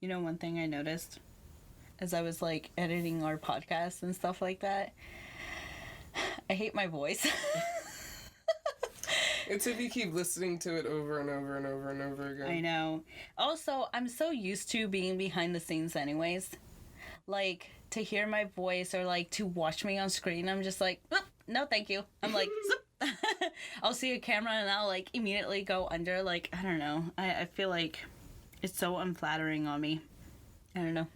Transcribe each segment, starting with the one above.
You know, one thing I noticed as I was, like, editing our podcast and stuff like that, I hate my voice. It's if you keep listening to it over and over and over and over again. I know. Also, I'm so used to being behind the scenes anyways. Like, to hear my voice or, like, to watch me on screen, I'm just like, oh, no, thank you. I'm like, I'll see a camera and I'll, like, immediately go under. Like, I don't know. I feel like it's so unflattering on me. I don't know.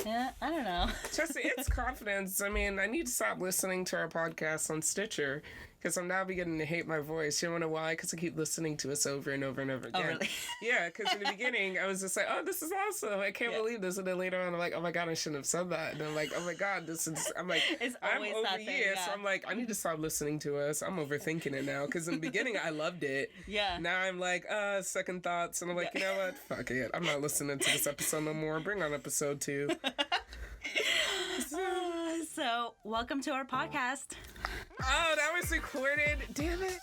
Yeah, I don't know. Just, it's confidence. I mean, I need to stop listening to our podcast on Stitcher because I'm now beginning to hate my voice. You know why? Because I keep listening to us over and over and over again. Oh, really? Yeah, because in the beginning, I was just like, oh, this is awesome. I can't believe this. And then later on, I'm like, oh my God, I shouldn't have said that. And I'm like, oh my God, this is, I'm like, it's I'm always over that thing, here. yeah. So I'm like, I need to stop listening to us. I'm overthinking it now. Because in the beginning, I loved it. Yeah. Now I'm like, second thoughts. And I'm like, you know what? Fuck it. I'm not listening to this episode no more. Bring on episode 2. So, welcome to our podcast. Oh, that was recorded. Damn it.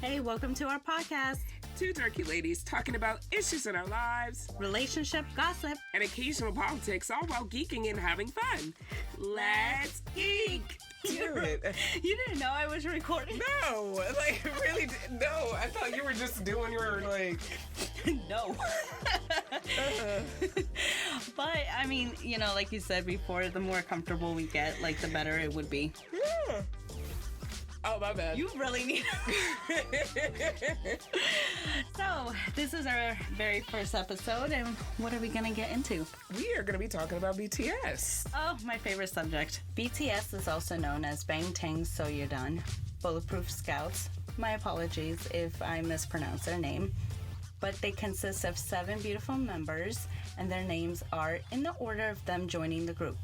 Hey, welcome to our podcast. 2 turkey ladies talking about issues in our lives, Relationship gossip. and occasional politics, all while geeking and having fun. Let's geek. Damn it. You didn't know I was recording? No, like, really, no. I thought you were just doing your, like... No. But, I mean, you know, like you said before, the more comfortable we get, like, the better it would be. Yeah. Oh, my bad. You really need... So, this is our very first episode, and what are we going to get into? We are going to be talking about BTS. Oh, my favorite subject. BTS is also known as Bangtan Soyeon, Bulletproof Scouts. My apologies if I mispronounce their name. But they consist of 7 beautiful members, and their names are in the order of them joining the group.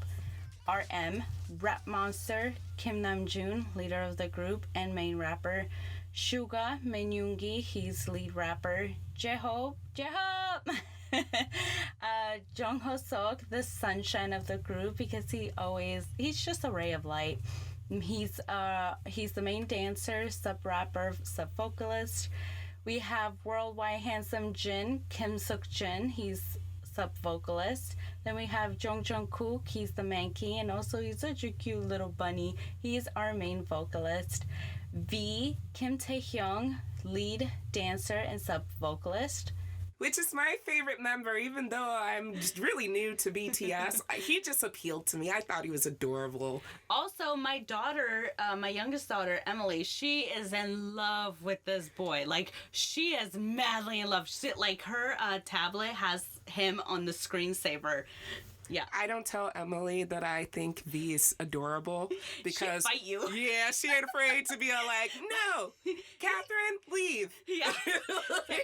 RM, rap monster, Kim Namjoon, leader of the group and main rapper. Suga Minyoongi, he's lead rapper. J-Hope, Jung Ho-seok, the sunshine of the group because he's just a ray of light. He's the main dancer, sub-rapper, sub-vocalist. We have worldwide handsome Jin, Kim Suk-jin, he's sub-vocalist. Then we have Jung Jung-kook, he's the manky, and also he's such a cute little bunny. He's our main vocalist. V, Kim Tae-hyung, lead dancer and sub-vocalist. Which is my favorite member, even though I'm just really new to BTS. He just appealed to me. I thought he was adorable. Also, my daughter, my youngest daughter, Emily, she is in love with this boy. Like, she is madly in love. Like, her tablet has him on the screensaver. Yeah. I don't tell Emily that I think V is adorable because... She'll fight you. Yeah, she ain't afraid to be like, no, Catherine, leave. Yeah.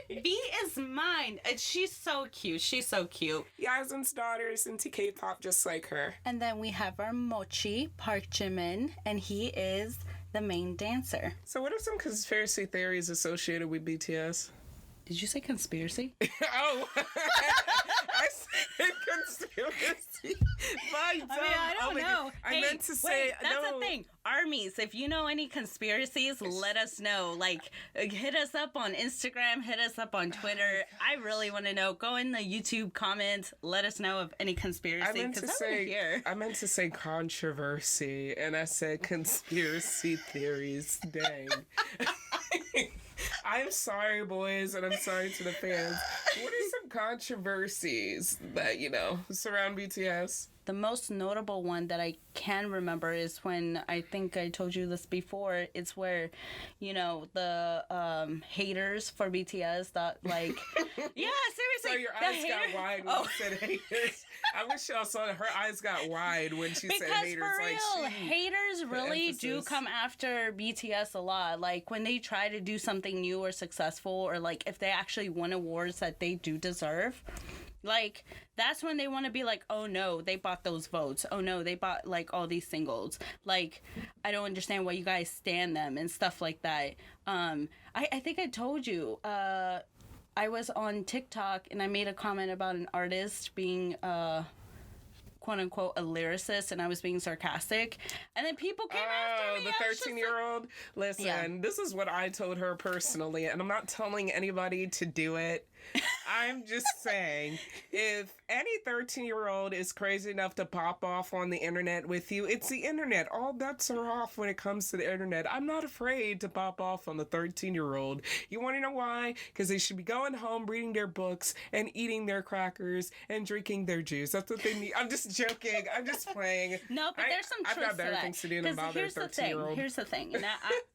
V is mine. And she's so cute. She's so cute. Yasin's daughter is into K-pop just like her. And then we have our Mochi, Park Jimin, and he is the main dancer. So what are some conspiracy theories associated with BTS? Did you say conspiracy? Oh, I said conspiracy. I don't know. I meant to say that's the thing. Armies, if you know any conspiracies, let us know. Like, hit us up on Instagram, hit us up on Twitter. I really want to know. Go in the YouTube comments. Let us know of any conspiracy. I meant to say controversy, and I said conspiracy theories. Dang. I'm sorry, boys, and I'm sorry to the fans. What are some controversies that, surround BTS? The most notable one that I can remember is when, I think I told you this before, it's where, the haters for BTS thought, like, yeah, seriously. So your eyes got wide when you said haters. I wish y'all saw that her eyes got wide when she said haters. Because for real, haters really do come after BTS a lot. Like, when they try to do something new or successful, or, like, if they actually win awards that they do deserve, like, that's when they want to be like, oh no, they bought those votes. Oh no, they bought, like, all these singles. Like, I don't understand why you guys stand them and stuff like that. I think I told you, I was on TikTok and I made a comment about an artist being, quote unquote a lyricist and I was being sarcastic. And then people came after me. The 13-year-old. Listen, this is what I told her personally, and I'm not telling anybody to do it. I'm just saying, if any 13-year-old is crazy enough to pop off on the internet with you, it's the internet. All bets are off when it comes to the internet. I'm not afraid to pop off on the 13-year-old. You want to know why? Because they should be going home, reading their books, and eating their crackers, and drinking their juice. That's what they need. I'm just joking. I'm just playing. No, but there's some truth to that. I've got better things to do than bother a 13-year-old. Here's the thing. And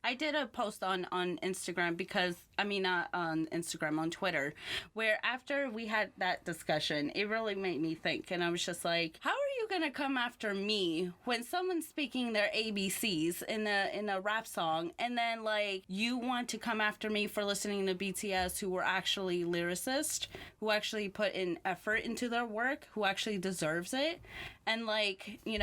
I did a post on Instagram because, not on Instagram, on Twitter, where after we had that discussion, it really made me think. And I was just like, how are you going to come after me when someone's speaking their ABCs in a rap song, and then, like, you want to come after me for listening to BTS, who were actually lyricists, who actually put in effort into their work, who actually deserves it, and, like, you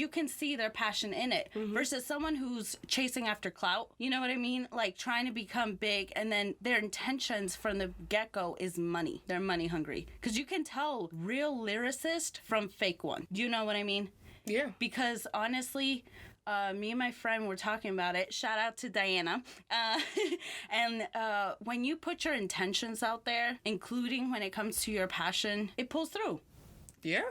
can see their passion in it, versus someone who's chasing after clout. You know what I mean? Like, trying to become big, and then their intentions from the get-go is money. They're money hungry. Because you can tell real lyricist from fake one. Do you know what I mean? Yeah. Because honestly, me and my friend were talking about it. Shout out to Diana. And when you put your intentions out there, including when it comes to your passion, it pulls through. Yeah.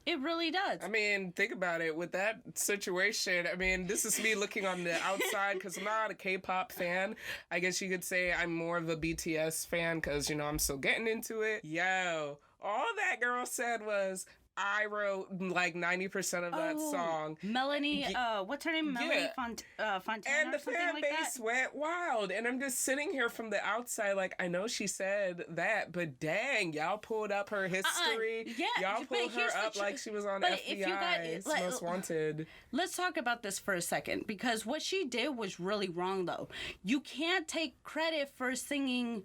It really does. I mean, think about it. With that situation, this is me looking on the outside because I'm not a K-pop fan. I guess you could say I'm more of a BTS fan because, I'm still getting into it. Yo, all that girl said was, I wrote like 90% of that song. Melanie, what's her name? Melanie Fontana. And the fan base went wild. And I'm just sitting here from the outside like, I know she said that, but dang, y'all pulled up her history. Y'all pulled her up like she was on FBI's Most Wanted. Let's talk about this for a second, because what she did was really wrong, though. You can't take credit for singing,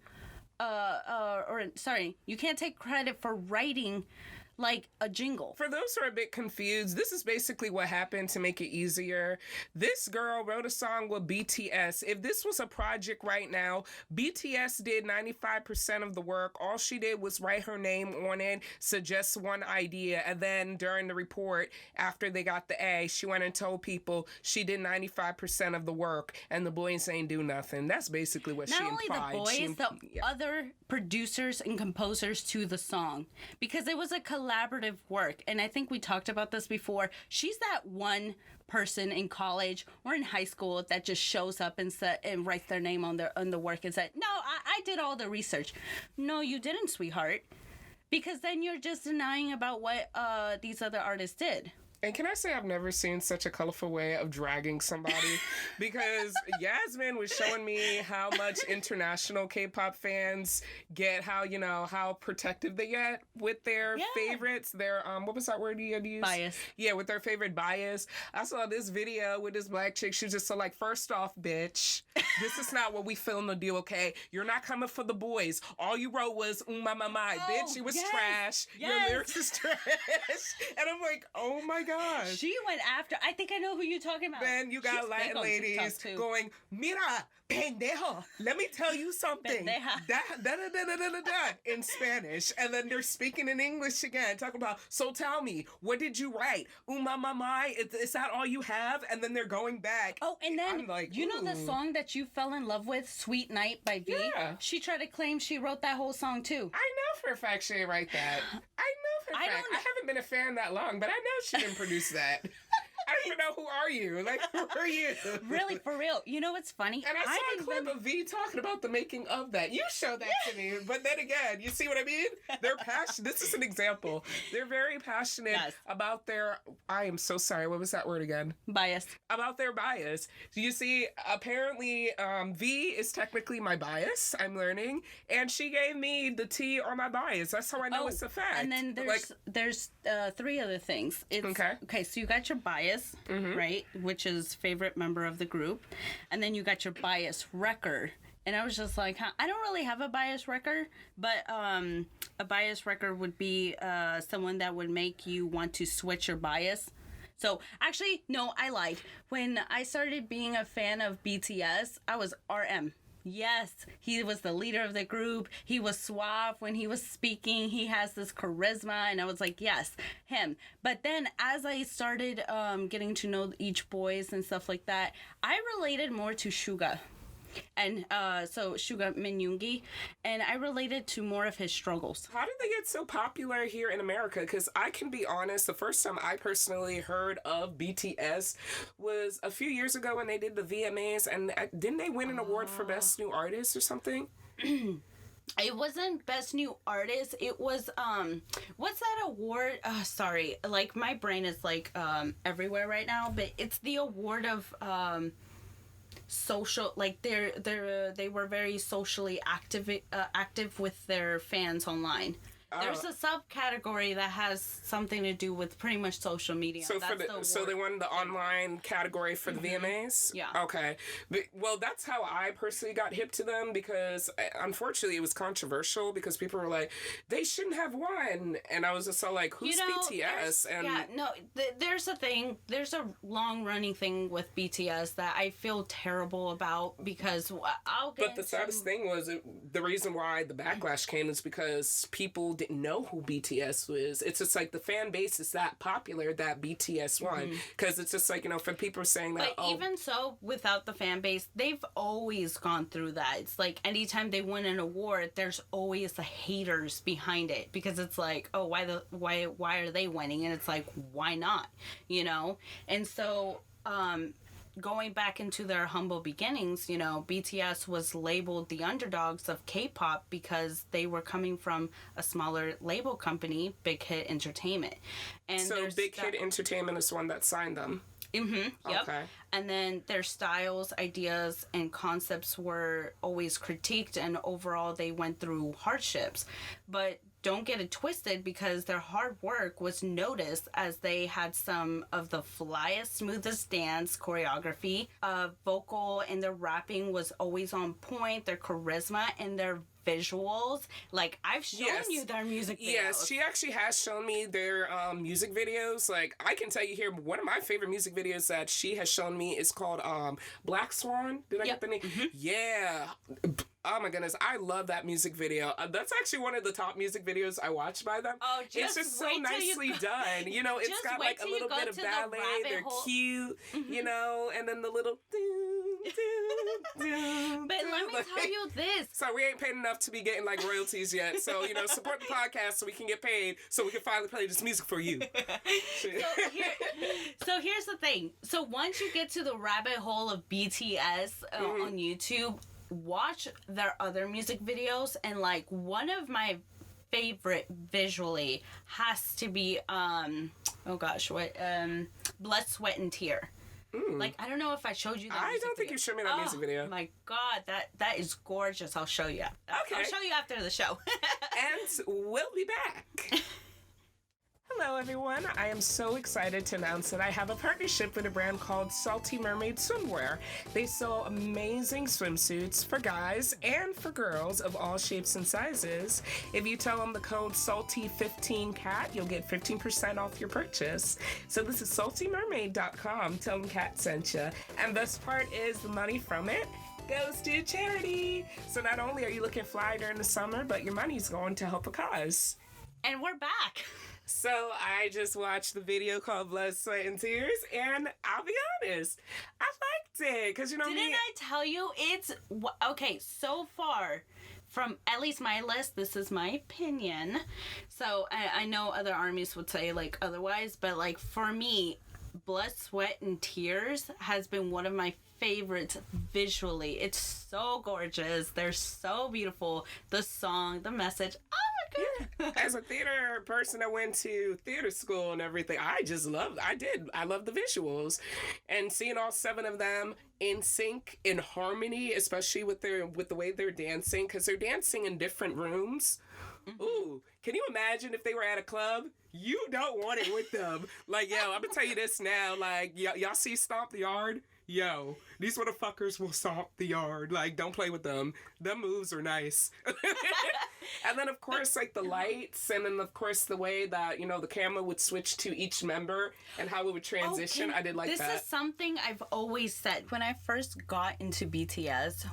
you can't take credit for writing like a jingle. For those who are a bit confused, this is basically what happened to make it easier. This girl wrote a song with BTS. If this was a project right now, BTS did 95% of the work. All she did was write her name on it, suggest one idea, and then during the report, after they got the A, she went and told people she did 95% of the work, and the boys ain't do nothing. That's basically what she implied. Not only the boys, the other producers and composers to the song, because it was a collaborative work. And I think we talked about this before. She's that one person in college or in high school that just shows up and writes their name on the work and said, no, I did all the research. No, you didn't, sweetheart. Because then you're just denying about what these other artists did. And can I say I've never seen such a colorful way of dragging somebody? Because Yasmin was showing me how much international K-pop fans get, how protective they get with their favorites. Their, what was that word you had used? Bias. Yeah, with their favorite bias. I saw this video with this black chick. She was just so like, first off, bitch, this is not what we film to do, okay? You're not coming for the boys. All you wrote was, my, bitch, it was trash. Yes. Your lyrics is trash. And I'm like, oh my gosh. She went after. I think I know who you're talking about. Then you got Latin ladies going, mira, pendejo, let me tell you something. In Spanish. And then they're speaking in English again, talking about, so tell me, what did you write? Is that all you have? And then they're going back. Oh, and then, I'm like, you know the song that you fell in love with, Sweet Night by V? Yeah. She tried to claim she wrote that whole song too. I know for a fact she didn't write that. I haven't been a fan that long, but I know she didn't produce that. I don't even know, who are you? Like, who are you? Really, for real. You know what's funny? And I saw a clip of V talking about the making of that. You showed that to me. But then again, you see what I mean? They're passionate. This is an example. They're very passionate about their, I am so sorry, what was that word again? Bias. About their bias. So you see, apparently, V is technically my bias, I'm learning. And she gave me the tea on my bias. That's how I know it's a fact. And then there's three other things. Okay, so you got your bias. Right, which is favorite member of the group, and then you got your bias wrecker. And I was just like, I don't really have a bias wrecker, but a bias wrecker would be someone that would make you want to switch your bias. So actually, no, I lied. When I started being a fan of BTS, I was RM. Yes, he was the leader of the group. He was suave when he was speaking. He has this charisma, and I was like, yes, him. But then as I started getting to know each boys and stuff like that, I related more to Suga. And so Suga Minyoongi, and I related to more of his struggles. How did they get so popular here in America? Because I can be honest, the first time I personally heard of BTS was a few years ago when they did the VMAs, and didn't they win an award for Best New Artist or something? It wasn't Best New Artist. It was what's that award? Sorry, like my brain is like everywhere right now. But it's the award of social, like they were very socially active with their fans online. There's a subcategory that has something to do with pretty much social media. So so they won the online category for the VMAs? Yeah. Okay. Well, that's how I personally got hip to them, because unfortunately it was controversial because people were like, they shouldn't have won. And I was just all like, who's BTS? There's a thing. There's a long-running thing with BTS that I feel terrible about, because But the saddest thing was the reason why the backlash came is because people didn't know who BTS was. It's just like the fan base is that popular that BTS won, because it's just like, you know, for people saying that. But even so, without the fan base, they've always gone through that. It's like anytime they win an award, there's always the haters behind it, because it's like, oh, why are they winning? And it's like, why not? You know? And so going back into their humble beginnings, you know, BTS was labeled the underdogs of K-pop because they were coming from a smaller label company, Big Hit Entertainment. And so Big Hit Entertainment is the one that signed them. Mm-hmm. Yep. Okay. And then their styles, ideas, and concepts were always critiqued, and overall they went through hardships. But don't get it twisted, because their hard work was noticed, as they had some of the flyest, smoothest dance choreography. Vocal and their rapping was always on point. Their charisma and their visuals, like I've shown you their music videos. Yes, she actually has shown me their music videos. Like, I can tell you here, one of my favorite music videos that she has shown me is called Black Swan. Did I get the name? Mm-hmm. Yeah. Oh my goodness, I love that music video. That's actually one of the top music videos I watch by them. Oh, it's just so nicely done. You know, it's got like a little bit of ballet. They're cute, you know, and then the little. But let me tell you this. So we ain't paid enough to be getting like royalties yet. So, you know, support the podcast so we can get paid, so we can finally play this music for you. So here's the thing. So once you get to the rabbit hole of BTS on YouTube, watch their other music videos, and like one of my favorite visually has to be Blood, Sweat, and Tear. Like, I don't know if I showed you that. I don't think you showed me that music video. Oh my god, that is gorgeous. I'll show you. Okay. I'll show you after the show. And we'll be back. Hello everyone, I am so excited to announce that I have a partnership with a brand called Salty Mermaid Swimwear. They sell amazing swimsuits for guys and for girls of all shapes and sizes. If you tell them the code SALTY15CAT, you'll get 15% off your purchase. So this is saltymermaid.com, tell them Cat sent you. And best part is the money from it goes to charity. So not only are you looking fly during the summer, but your money's going to help a cause. And we're back. So I just watched the video called Blood, Sweat, and Tears, and I'll be honest, I liked it, because, you know, Didn't I tell you it's... Okay, so far, from at least my list, this is my opinion. So I know other armies would say, like, otherwise, but, like, for me, Blood, Sweat, and Tears has been one of my favorites visually. It's so gorgeous. They're so beautiful. The song, the message. Oh my god. As a theater person that went to theater school and everything, I love the visuals. And seeing all 7 of them in sync, in harmony, especially with the way they're dancing, because they're dancing in different rooms. Mm-hmm. Ooh, can you imagine if they were at a club? You don't want it with them. Like, yo, I'm gonna tell you this now. Like, y'all see Stomp the Yard? Yo, these motherfuckers will stomp the yard. Like, don't play with them. Them moves are nice. And then, of course, like, the lights, and then, of course, the way that, you know, the camera would switch to each member and how it would transition. I did like that. This is something I've always said. When I first got into BTS,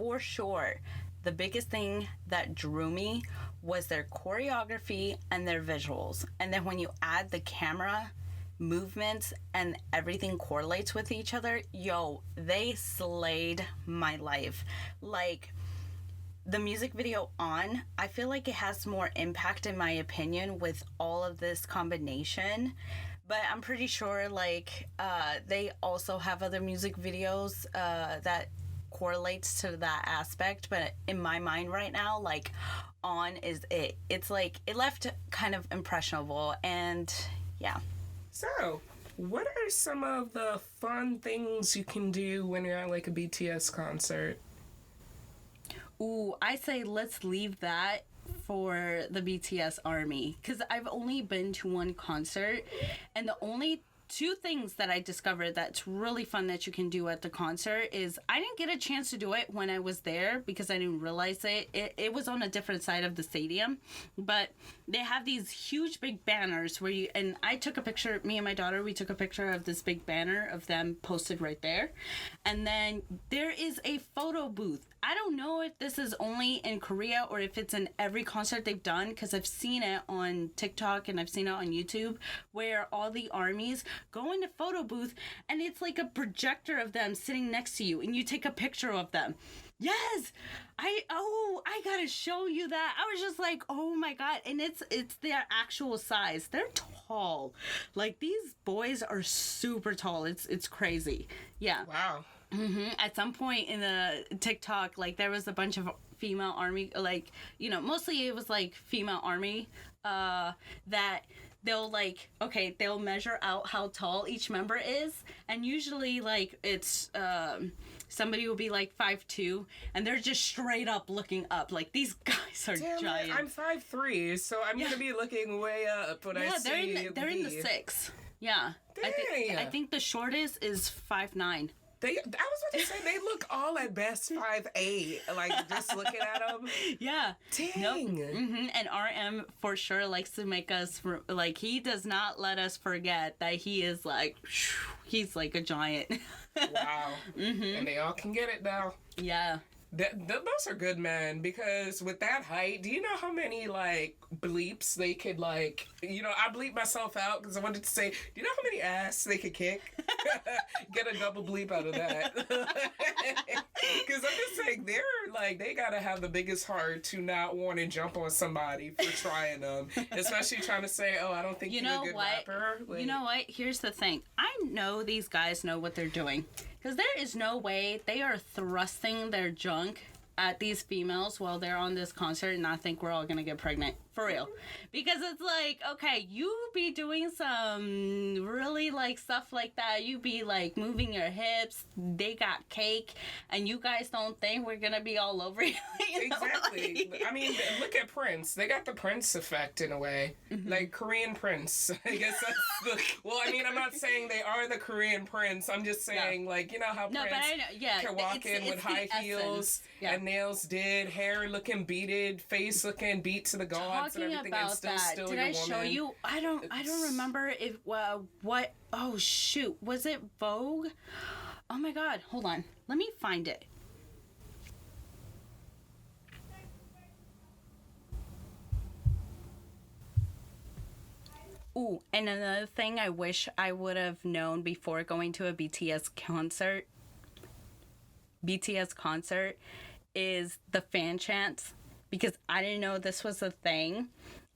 for sure, the biggest thing that drew me was their choreography and their visuals. And then when you add the camera movements and everything correlates with each other, yo, they slayed my life. Like, the music video On, I feel like it has more impact, in my opinion, with all of this combination. But I'm pretty sure, like, they also have other music videos that correlates to that aspect. But in my mind right now, like, On is it. It's like, it left kind of impressionable, and yeah. So, what are some of the fun things you can do when you're at, like, a BTS concert? Ooh, I say let's leave that for the BTS army, because I've only been to one concert, and the only two things that I discovered that's really fun that you can do at the concert is, I didn't get a chance to do it when I was there because I didn't realize it was on a different side of the stadium, but they have these huge big banners where and I took a picture, me and my daughter, we took a picture of this big banner of them posted right there, and then there is a photo booth. I don't know if this is only in Korea or if it's in every concert they've done, because I've seen it on TikTok and I've seen it on YouTube, where all the armies go in the photo booth and it's like a projector of them sitting next to you and you take a picture of them. Yes! I gotta show you that. I was just like, oh my god. And it's their actual size. They're tall. Like, these boys are super tall. It's crazy. Yeah. Wow. At some point in the TikTok, like, there was a bunch of female army, like, you know, mostly it was like female army, that they'll, like, okay, they'll measure out how tall each member is, and usually, like, it's somebody will be like 5'2", and they're just straight up looking up. Like, these guys are giant. I'm 5'3", so I'm gonna be looking way up when I see they're in the 6. Yeah. Dang. I think the shortest is 5'9". I was about to say, they look all at best 5'8", like, just looking at them. Yeah. Dang. Nope. And RM for sure likes to make us, like, he does not let us forget that he is, like, he's like a giant. Wow. And they all can get it now. Yeah. Those are good, man, because with that height, do you know how many, like, bleeps they could, like, you know, I bleeped myself out because I wanted to say, do you know how many ass they could kick? Get a double bleep out of that. Because I'm just saying, they're, like, they gotta have the biggest heart to not want to jump on somebody for trying them, especially trying to say, oh, I don't think you're a good rapper. Like, you know what? Here's the thing. I know these guys know what they're doing. Because there is no way they are thrusting their junk at these females while they're on this concert and not think we're all going to get pregnant. For real. Because it's like, okay, you be doing some really, like, stuff like that. You be, like, moving your hips. They got cake. And you guys don't think we're going to be all over you. You know? Exactly. Like, I mean, look at Prince. They got the Prince effect in a way. Like, Korean Prince. I guess that's the... Well, I mean, I'm not saying they are the Korean Prince. I'm just saying, like, you know how Prince can walk in with high heels and nails did, hair looking beaded, face looking beat to the gods. Talking about that, did I show you? I don't remember if what. Oh shoot, was it Vogue? Oh my god, hold on, let me find it. Ooh, and another thing I wish I would have known before going to a BTS concert is the fan chants, because I didn't know this was a thing.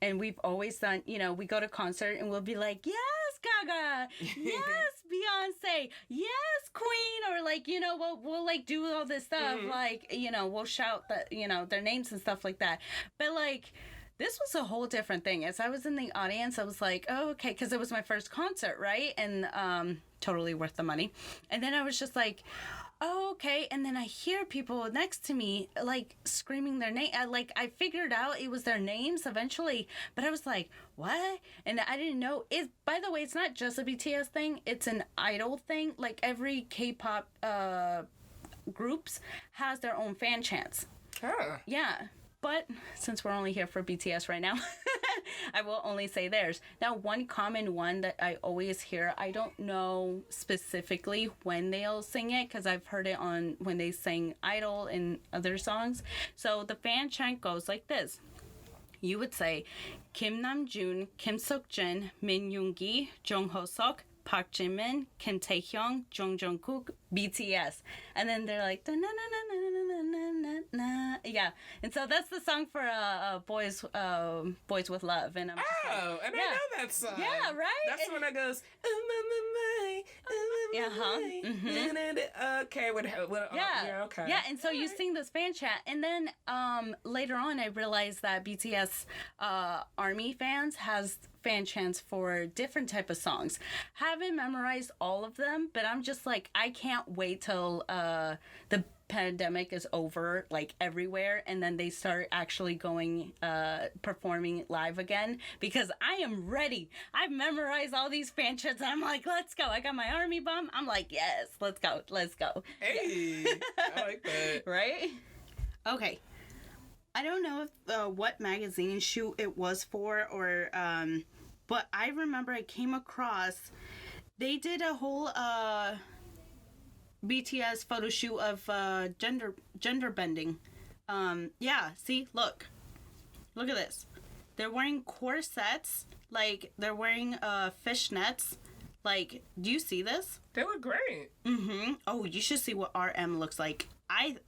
And we've always done, you know, we go to concert and we'll be like, yes, Gaga, yes, Beyonce, yes, Queen, or, like, you know, we'll like do all this stuff, like, you know, we'll shout their names and stuff like that. But, like, this was a whole different thing. As I was in the audience, I was like, oh, okay, because it was my first concert, right? And totally worth the money. And then I was just like, oh, okay. And then I hear people next to me, like, screaming their name. I figured out it was their names eventually, but I was like, what? And I didn't know. By the way, it's not just a BTS thing. It's an idol thing. Like, every Kpop groups has their own fan chants. Huh. Yeah. But since we're only here for BTS right now, I will only say theirs. Now, one common one that I always hear, I don't know specifically when they'll sing it because I've heard it on when they sing Idol and other songs. So the fan chant goes like this. You would say, Kim Namjoon, Kim Seokjin, Min Yoongi, Jung Ho-seok, Park Jimin, Kim Taehyung, Jung Jungkook, BTS. And then they're like, na na na na na na na na. Yeah. And so that's the song for Boys with Love. And I'm just and I know that song. Yeah, right? That's when it goes, okay, okay. Yeah, and so you sing this fan chant, and then later on I realized that BTS ARMY fans has fan chants for different type of songs. Haven't memorized all of them, but I'm just like, I can't wait till the pandemic is over, like everywhere, and then they start actually going performing live again, because I am ready. I've memorized all these fan chants and I'm like, let's go. I got my army bum. I'm like, yes, let's go. Hey, I like that. Right? Okay. I don't know if what magazine shoot it was for, or but I remember I came across, they did a whole BTS photo shoot of gender bending. Yeah, see, look at this. They're wearing corsets, like they're wearing fishnets. Like, do you see this? They look great. Oh, you should see what RM looks like.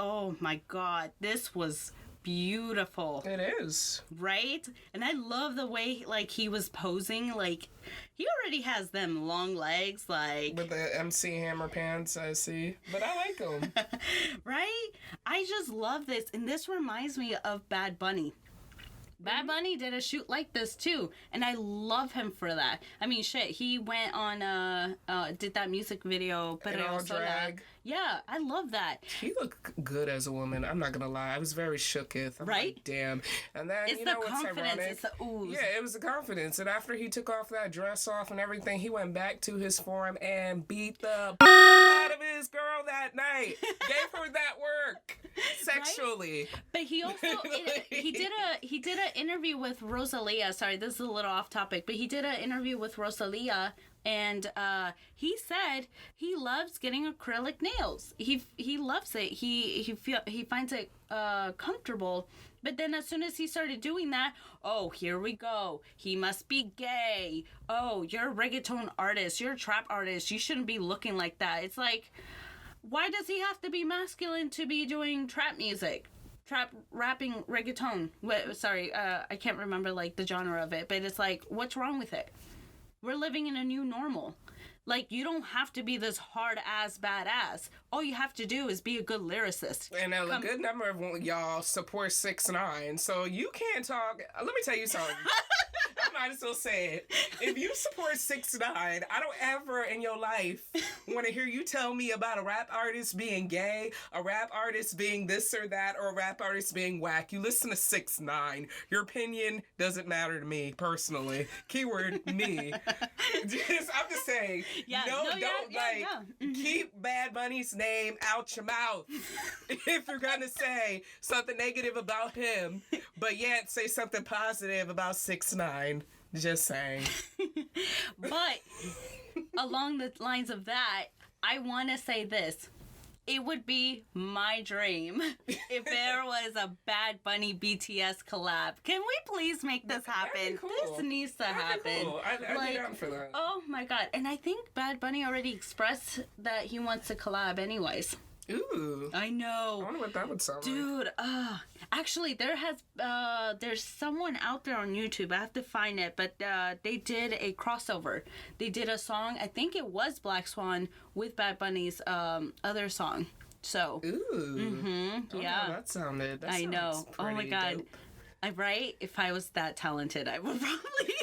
Oh my god, this was beautiful. It is. Right? And I love the way, like, he was posing. Like, he already has them long legs, like... With the MC Hammer pants, I see. But I like them. Right? I just love this. And this reminds me of Bad Bunny. Bad Bunny did a shoot like this too, and I love him for that. I mean, shit, he went on did that music video, but all drag. Yeah, I love that. He looked good as a woman. I'm not gonna lie, I was very shooketh. I'm right? Like, damn. And then it's you know the what's confidence. ironic? It's the ooze. Yeah, it was the confidence. And after he took off that dress off and everything, he went back to his form and beat the out of his girl that night. Gave her that work sexually. Right? But he also he did an interview with Rosalia. Sorry, this is a little off topic, but he did an interview with Rosalia. And he said he loves getting acrylic nails. He loves it. He finds it comfortable. But then as soon as he started doing that, oh, here we go. He must be gay. Oh, you're a reggaeton artist. You're a trap artist. You shouldn't be looking like that. It's like, why does he have to be masculine to be doing trap music? Trap rapping reggaeton. Sorry, I can't remember like the genre of it. But it's like, what's wrong with it? We're living in a new normal. Like, you don't have to be this hard-ass badass. All you have to do is be a good lyricist. And a good number of y'all support 6ix9ine, so you can't talk... Let me tell you something. I might as well say it. If you support 6ix9ine, I don't ever in your life want to hear you tell me about a rap artist being gay, a rap artist being this or that, or a rap artist being whack. You listen to 6ix9ine. Your opinion doesn't matter to me, personally. Keyword, me. I'm just saying... Yeah, keep Bad Bunny's name out your mouth if you're gonna say something negative about him, but yet say something positive about 6ix9ine. Just saying. But along the lines of that, I want to say this. It would be my dream if there was a Bad Bunny BTS collab. Can we please make this happen? Cool. This needs to happen. Cool. I'd be down for that. Oh my god. And I think Bad Bunny already expressed that he wants to collab anyways. Ooh. I know. I wonder what that would sound Dude, actually there's someone out there on YouTube. I have to find it, but they did a crossover. They did a song, I think it was Black Swan with Bad Bunny's other song. So, ooh. Yeah. Oh, that sounded I know. Oh my god. Dope. Right? If I was that talented, I would probably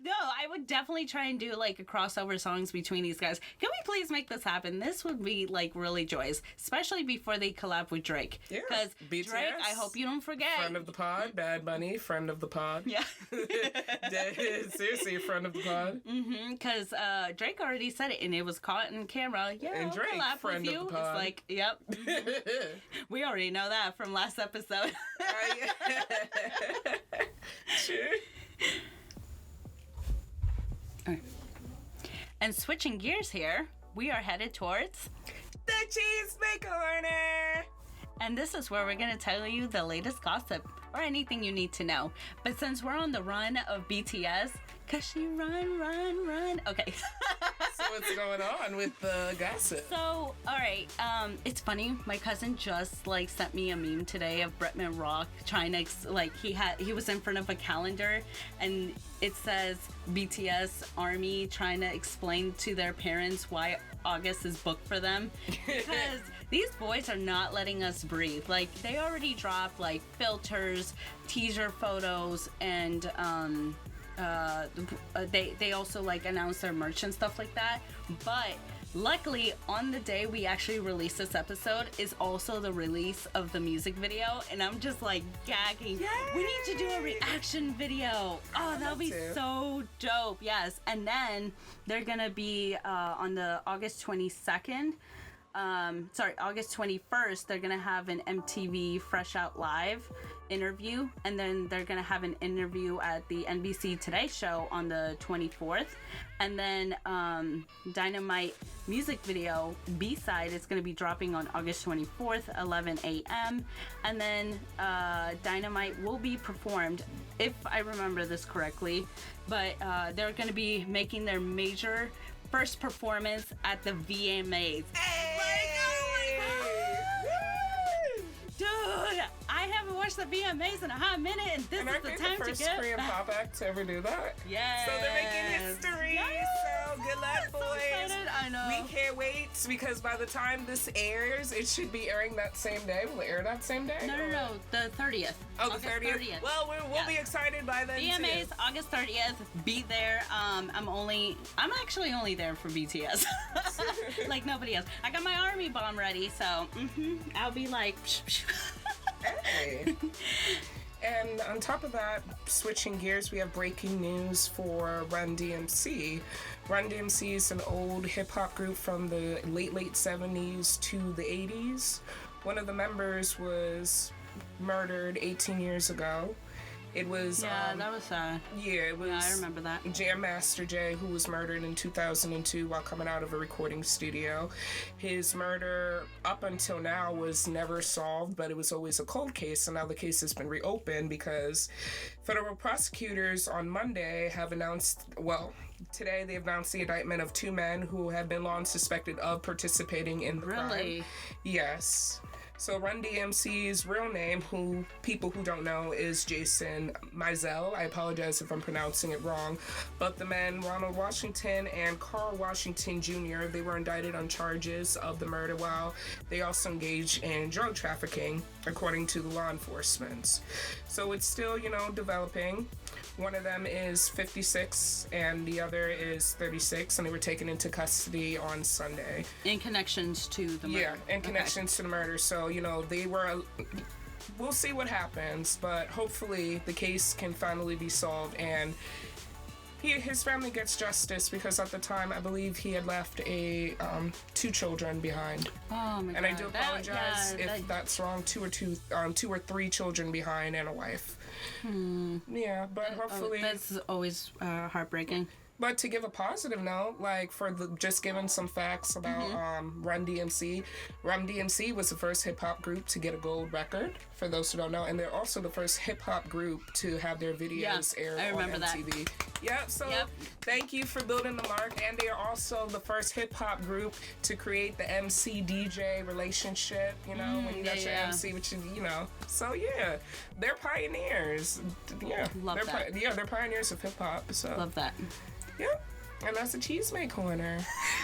No, I would definitely try and do like a crossover songs between these guys. Can we please make this happen? This would be like really joyous, especially before they collab with Drake. Yeah. Because BTS, Drake, I hope you don't forget. Friend of the pod, Bad Bunny, friend of the pod. Yeah. Seriously, friend of the pod. Because Drake already said it, and it was caught in camera. Yeah, and I'll Drake, collab friend with you. of the pod. It's like, yep. We already know that from last episode. Sure. All right. And switching gears here, we are headed towards the Cheesemaker Corner. And this is where we're going to tell you the latest gossip or anything you need to know. But since we're on the run of BTS, cause she run. Okay. So what's going on with the gossip? So, all right. It's funny. My cousin just sent me a meme today of Bretman Rock trying to he was in front of a calendar and it says BTS Army trying to explain to their parents why August is booked for them because these boys are not letting us breathe. Like, they already dropped filters, teaser photos, and they also announced their merch and stuff like that. But luckily, on the day we actually released this episode is also the release of the music video, and I'm just gagging. Yay! We need to do a reaction video. Oh, that'll be so dope. Yes. And then they're gonna be on the August 22nd. August 21st, they're gonna have an MTV Fresh Out Live interview, and then they're gonna have an interview at the NBC Today show on the 24th, and then Dynamite music video B-side is gonna be dropping on August 24th, 11 a.m., and then Dynamite will be performed, if I remember this correctly, but they're gonna be making their major first performance at the VMAs. Hey! Dude, I haven't watched the VMAs in a hot minute, and this is the time to get... the first Korean pop act to ever do that. Yes. So they're making history. Yes. So good luck, boys. So I know. We can't wait because by the time this airs, it should be airing that same day. Will it air that same day? No. The 30th. Oh, the 30th? Well, we'll be excited by then, VMAs, too. August 30th. Be there. I'm actually only there for BTS. Like nobody else. I got my army bomb ready, so I'll be like... Hey. And on top of that, switching gears, we have breaking news for Run DMC. Run DMC is an old hip-hop group from the late 70s to the 80s. One of the members was murdered 18 years ago. It was... that was sad. Yeah, it was... Yeah, I remember that. Jam Master Jay, who was murdered in 2002 while coming out of a recording studio. His murder, up until now, was never solved, but it was always a cold case, and now the case has been reopened because federal prosecutors on Monday have announced... Well, today they announced the indictment of two men who have been long suspected of participating in the crime. Really? Yes. So Run DMC's real name, who people who don't know, is Jason Mizell. I apologize if I'm pronouncing it wrong. But the men, Ronald Washington and Carl Washington Jr., they were indicted on charges of the murder while they also engaged in drug trafficking, according to the law enforcement. So it's still, developing. One of them is 56 and the other is 36, and they were taken into custody on Sunday. In connections to the murder. Yeah, in connections to the murder. So, they were... We'll see what happens, but hopefully the case can finally be solved and his family gets justice, because at the time I believe he had left two children behind. Oh my god! And I do apologize if that's wrong. Two or three children behind and a wife. Yeah, but hopefully that's always heartbreaking. But to give a positive note, just giving some facts about Run DMC. Run DMC was the first hip-hop group to get a gold record, for those who don't know. And they're also the first hip-hop group to have their videos aired on MTV. Thank you for building the mark. And they are also the first hip-hop group to create the MC-DJ relationship, when you got your MC, which is, So, yeah, they're pioneers. Yeah. Love that. They're pioneers of hip-hop. So. Love that. Yep, and that's a Cheesemaker Corner.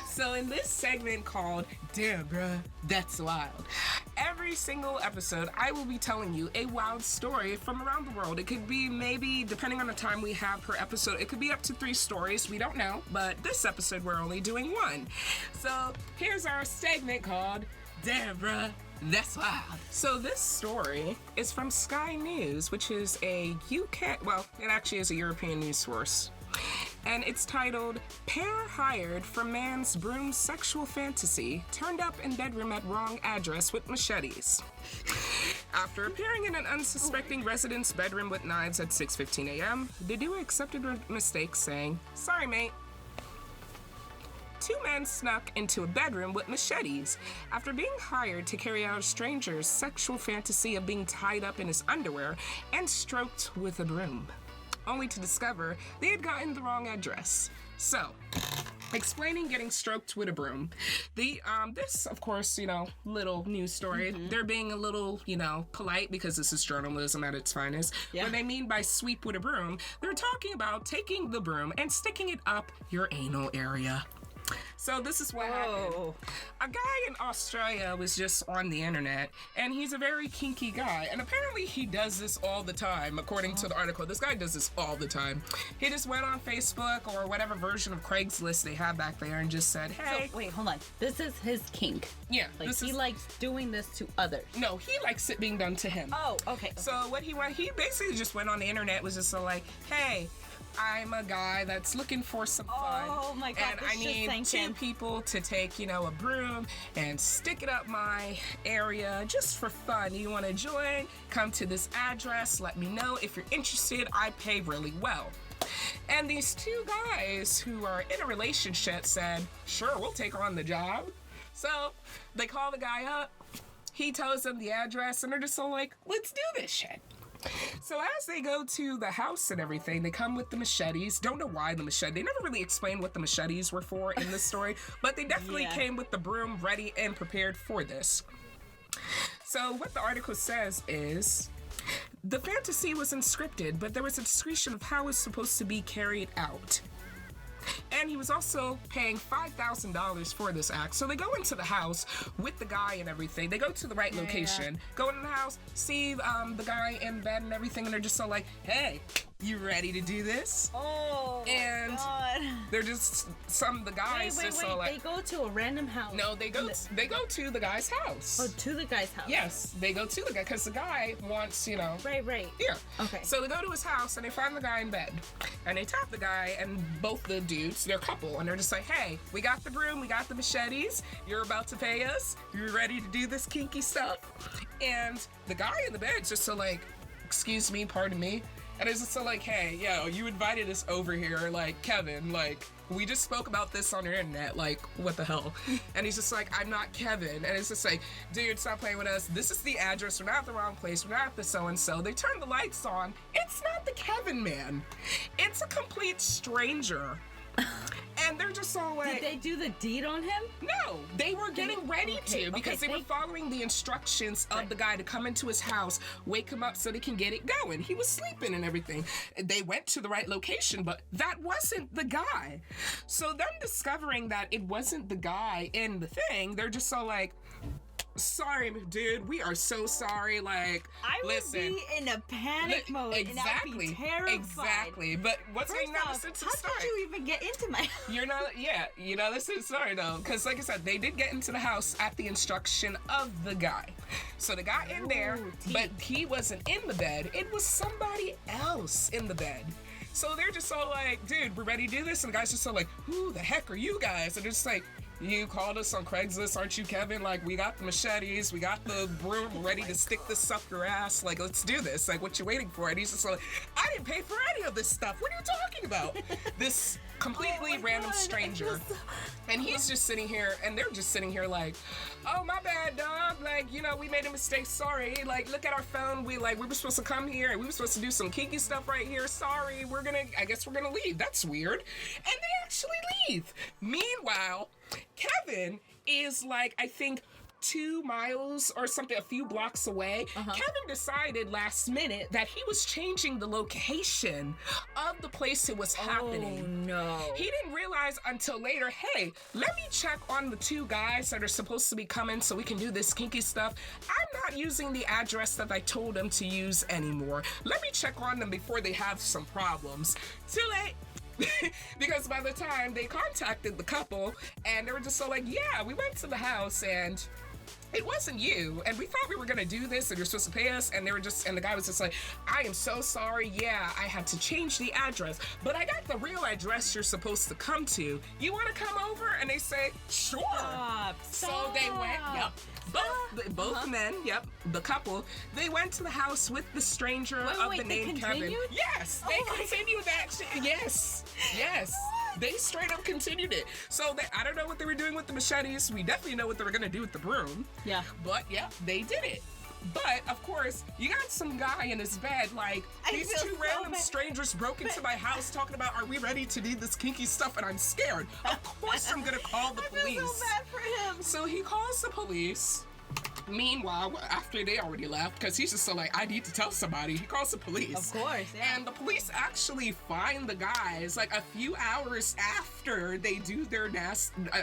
So in this segment called Damn Bruh, That's Wild, every single episode I will be telling you a wild story from around the world. It could be maybe, depending on the time we have per episode, it could be up to 3 stories, we don't know, but this episode we're only doing 1. So here's our segment called Damn Bruh, That's Wild. So this story is from Sky News, which is a UK, well, it actually is a European news source. And it's titled, Pair Hired for Man's Broom Sexual Fantasy Turned Up in Bedroom at Wrong Address with Machetes. After appearing in an unsuspecting resident's bedroom with knives at 6:15 a.m., the duo accepted their mistake, saying, Sorry, mate, two men snuck into a bedroom with machetes after being hired to carry out a stranger's sexual fantasy of being tied up in his underwear and stroked with a broom, only to discover they had gotten the wrong address. So, explaining getting stroked with a broom. This, of course, little news story. They're being a little, polite because this is journalism at its finest. Yeah. When they mean by sweep with a broom, they're talking about taking the broom and sticking it up your anal area. So this is what happened. A guy in Australia was just on the internet, and he's a very kinky guy. And apparently he does this all the time, according to the article. This guy does this all the time. He just went on Facebook or whatever version of Craigslist they have back there and just said, hey. So, wait, hold on. This is his kink. Yeah. He likes doing this to others. No, he likes it being done to him. Oh, okay. So what he basically just went on the internet, was just so like, hey, I'm a guy that's looking for some fun. Oh my God, and I need two people to take, a broom and stick it up my area just for fun. You want to join? Come to this address. Let me know if you're interested. I pay really well. And these two guys who are in a relationship said, sure, we'll take on the job. So they call the guy up. He tells them the address, and they're just so like, let's do this shit. So as they go to the house and everything, they come with the machetes. Don't know why the machete. They never really explained what the machetes were for in this story, but they definitely came with the broom ready and prepared for this. So what the article says is, the fantasy was unscripted, but there was a description of how it's supposed to be carried out. And he was also paying $5,000 for this act. So they go into the house with the guy and everything. They go to the right location, go in the house, see the guy in bed and everything, and they're just so like, hey, you ready to do this? Oh, and God. They're just the guys wait, so like, they go to a random house. No, they go to the guy's house. Oh, to the guy's house. Yes, they go to the guy because the guy wants, Right. Yeah. Okay. So they go to his house and they find the guy in bed, and they tap the guy, and both the dudes, they're a couple, and they're just like, hey, we got the broom, we got the machetes, you're about to pay us, you're ready to do this kinky stuff. And the guy in the bed's just so like, excuse me, pardon me. And it's just so like, hey, you invited us over here, like, Kevin, like, we just spoke about this on your internet, like, what the hell? And he's just like, I'm not Kevin. And it's just like, dude, stop playing with us. This is the address. We're not at the wrong place. We're not at the so-and-so. They turn the lights on. It's not the Kevin man. It's a complete stranger. And they're just so like... Did they do the deed on him? No, they were getting ready to because they were following the instructions of the guy to come into his house, wake him up so they can get it going. He was sleeping and everything. They went to the right location, but that wasn't the guy. So them discovering that it wasn't the guy in the thing, they're just so like... Sorry, dude. We are so sorry. Like, listen. I would be in a panic mode. Exactly. And I'd be terrified. Exactly. But what's going on? Listen to the story. How did you even get into my house? You're not. Yeah. Listen to the story though, because like I said, they did get into the house at the instruction of the guy. So the guy in there, but he wasn't in the bed. It was somebody else in the bed. So they're just so like, dude, we're ready to do this, and the guy's just so like, who the heck are you guys? And they're just like, you called us on Craigslist, aren't you, Kevin? Like, we got the machetes, we got the broom, we're ready to stick this up your ass. Like, let's do this. Like, what you waiting for? And he's just like, I didn't pay for any of this stuff. What are you talking about? This completely random stranger. And he's just sitting here, and they're just sitting here like, oh, my bad, dog. Like, we made a mistake. Sorry. Like, look at our phone. We were supposed to come here, and we were supposed to do some kinky stuff right here. Sorry. I guess we're gonna leave. That's weird. And they actually leave. Meanwhile, Kevin is like, I think 2 miles or something, a few blocks away. Kevin decided last minute that he was changing the location of the place it was happening. Oh no. He didn't realize until later, hey, let me check on the 2 guys that are supposed to be coming so we can do this kinky stuff. I'm not using the address that I told them to use anymore. Let me check on them before they have some problems. Too late. Because by the time they contacted the couple, and they were just so like, yeah, we went to the house and it wasn't you, and we thought we were gonna do this and you're supposed to pay us, and the guy was just like, I am so sorry, yeah, I had to change the address, but I got the real address you're supposed to come to. You wanna come over? And they say, sure. Stop. So they went, both men, the couple, they went to the house with the stranger of the name Kevin. Continued? Yes, they continued that shit. Yes. They straight up continued it. So I don't know what they were doing with the machetes. We definitely know what they were going to do with the broom. Yeah. But yeah, they did it. But, of course, you got some guy in his bed, like, these two random strangers broke into my house talking about, are we ready to do this kinky stuff? And I'm scared. Of course I'm going to call the police. I feel so bad for him. So he calls the police. Meanwhile, after they already left, because he's just so like, I need to tell somebody, he calls the police. Of course, yeah. And the police actually find the guys like a few hours after they do their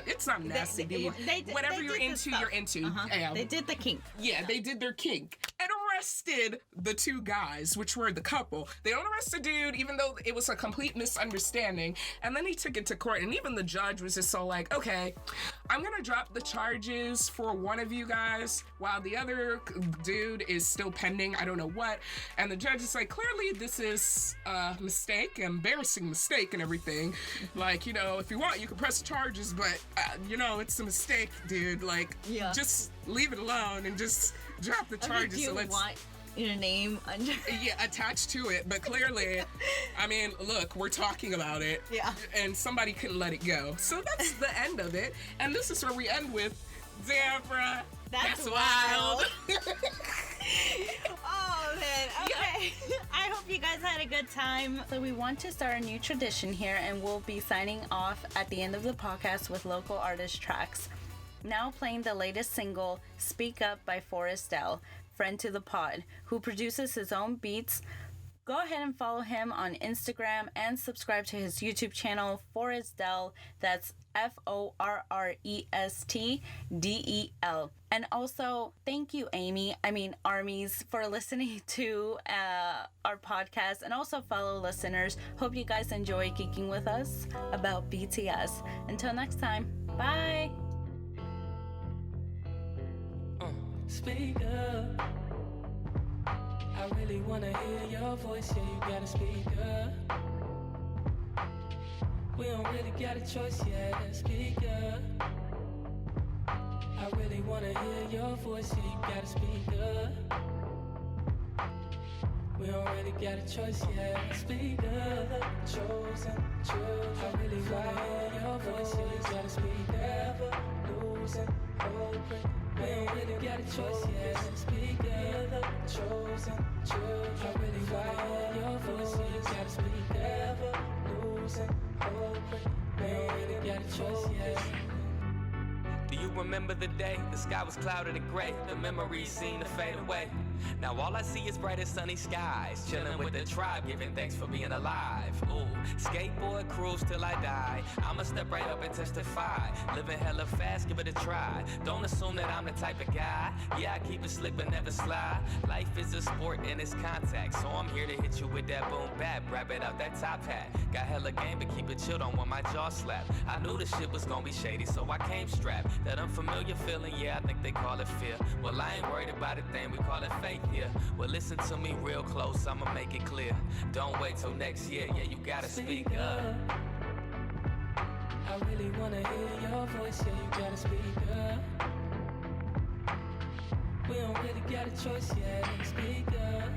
it's not nasty deed. Whatever you're into, you're into. They did the kink. Yeah, they did their kink. And arrested the two guys, which were the couple. They don't arrest the dude, even though it was a complete misunderstanding. And then he took it to court, and even the judge was just so like, okay, I'm gonna drop the charges for one of you guys while the other dude is still pending, I don't know what. And the judge is like, clearly this is a mistake, embarrassing mistake and everything. Like, you know, if you want, you can press charges, but, you know, it's a mistake, dude. Like, just leave it alone and just drop the charges. Do you want your name under? Yeah, attached to it. But clearly, I mean, look, we're talking about it. Yeah. And somebody couldn't let it go. So that's the end of it. And this is where we end with Deborah. That's wild. Oh, man. Okay. I hope you guys had a good time. So we want to start a new tradition here, and we'll be signing off at the end of the podcast with local artist tracks. Now playing the latest single, Speak Up by Forrest, friend to the pod, who produces his own beats. Go ahead and follow him on Instagram and subscribe to his YouTube channel, Forrest. That's FORRESTDEL. And also, thank you, Armies, for listening to our podcast, and also fellow listeners. Hope you guys enjoy geeking with us about BTS. Until next time, bye. Speak up. I really wanna hear your voice, yeah, you gotta speak up. We don't really got a choice, yeah, speak up. I really wanna hear your voice, yeah, you gotta speak up. We don't really got a choice, yeah, speak up. Chosen, I really wanna hear your voice, yeah, you gotta speak up. Losing, hoping. We don't really got a choice, yeah, speak up. Chosen, I really wanna hear your voice, yeah, you gotta speak up. Losing, hoping. We don't really got a choice, yeah. Do you remember the day the sky was clouded and gray? The memories seem to fade away. Now all I see is bright and sunny skies, chilling with the tribe, giving thanks for being alive. Ooh, skateboard cruise till I die. I'ma step right up and testify. Living hella fast, give it a try. Don't assume that I'm the type of guy. Yeah, I keep it slick but never slide. Life is a sport and it's contact, so I'm here to hit you with that boom bap. Grab it out that top hat. Got hella game but keep it chilled on when my jaw slap. I knew the shit was gonna be shady, so I came strapped. That unfamiliar feeling, yeah, I think they call it fear. Well, I ain't worried about a thing, we call it faith here. Well, listen to me real close, I'ma make it clear. Don't wait till next year, yeah, you gotta speak up. I really wanna hear your voice, yeah, you gotta speak up. We don't really got a choice, yeah, speak up.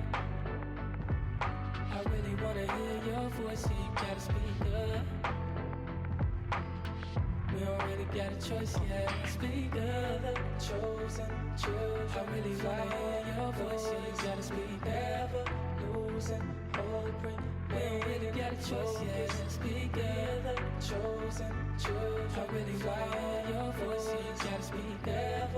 I really wanna hear your voice, yeah, you gotta speak up. We don't really got a choice, yeah, speak up. Chosen, I really wanna hear your voice, yeah, you gotta speak up. Losing, hoping. We don't really got a choice, yeah, speak up. Chosen, I really wanna hear your voice, yeah, you gotta speak up.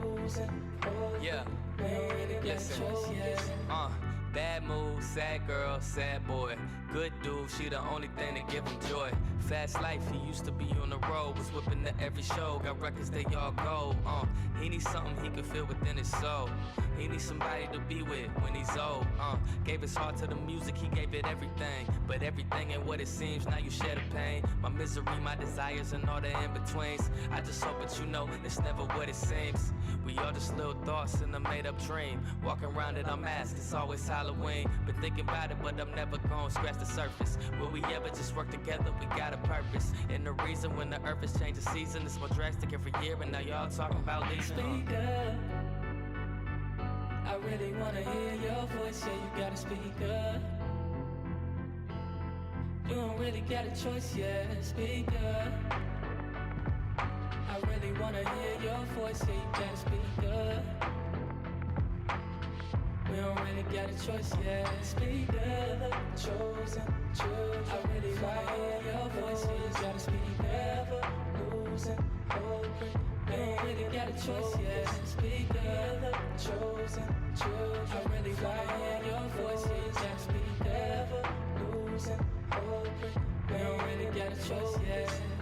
Losing, hoping. Yeah. We don't really got a choice, yeah. Bad mood, sad girl, sad boy. Good dude, she the only thing that give him joy. Fast life, he used to be on the road. Was whipping to every show, got records they all go. He needs something he can feel within his soul. He needs somebody to be with when he's old. Gave his heart to the music, he gave it everything. But everything ain't what it seems, now you share the pain. My misery, my desires, and all the in-betweens. I just hope that you know it's never what it seems. We all just little thoughts in a made-up dream. Walking around in our masks, it's always Halloween. Been thinking about it, but I'm never gonna scratch the surface. Will we ever just work together? We got a purpose. And the reason when the earth is changing season, it's more drastic every year. And now y'all talking about leaving. Speak up. I really wanna hear your voice, yeah, you gotta speak up. You don't really get a choice, yeah, speak up. I really wanna hear your voice, yeah, you gotta speak up. We don't really get a choice, yeah, speak up. Chosen children, I really wanna hear your voice, yeah, you gotta speak up. Losing, hoping, we don't really get a choice, yeah, speak up. Chosen children, I really wanna hear your voice, yeah, you gotta speak up. Losing, hoping, we don't really get a choice, yeah.